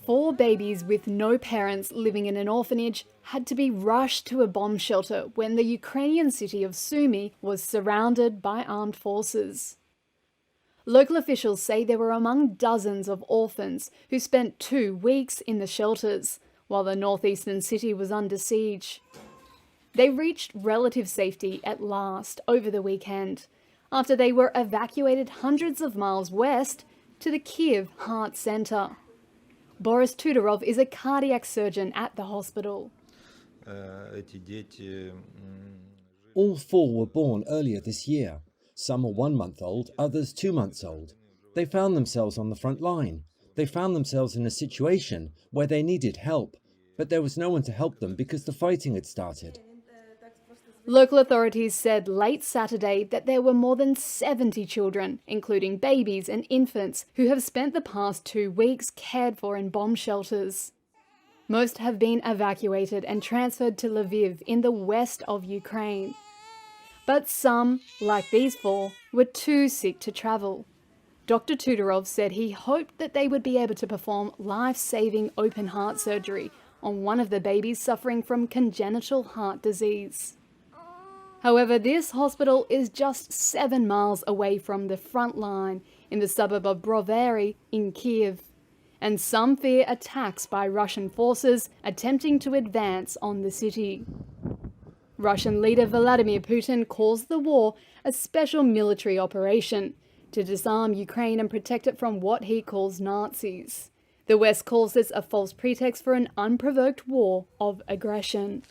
4 babies with no parents living in an orphanage had to be rushed to a bomb shelter when the Ukrainian city of Sumy was surrounded by armed forces. Local officials say they were among dozens of orphans who spent 2 weeks in the shelters, while the northeastern city was under siege. They reached relative safety at last over the weekend, after they were evacuated hundreds of miles west to the Kiev Heart Center. Boris Tudorov is a cardiac surgeon at the hospital. All 4 were born earlier this year. Some are 1 month old, others 2 months old. They found themselves on the front line. They found themselves in a situation where they needed help, but there was no one to help them because the fighting had started. Local authorities said late Saturday that there were more than 70 children, including babies and infants, who have spent the past 2 weeks cared for in bomb shelters. Most have been evacuated and transferred to Lviv in the west of Ukraine. But some, like these 4, were too sick to travel. Dr. Tudorov said he hoped that they would be able to perform life-saving open heart surgery on one of the babies suffering from congenital heart disease. However, this hospital is just 7 miles away from the front line in the suburb of Brovary in Kiev, and some fear attacks by Russian forces attempting to advance on the city. Russian leader Vladimir Putin calls the war a special military operation to disarm Ukraine and protect it from what he calls Nazis. The West calls this a false pretext for an unprovoked war of aggression.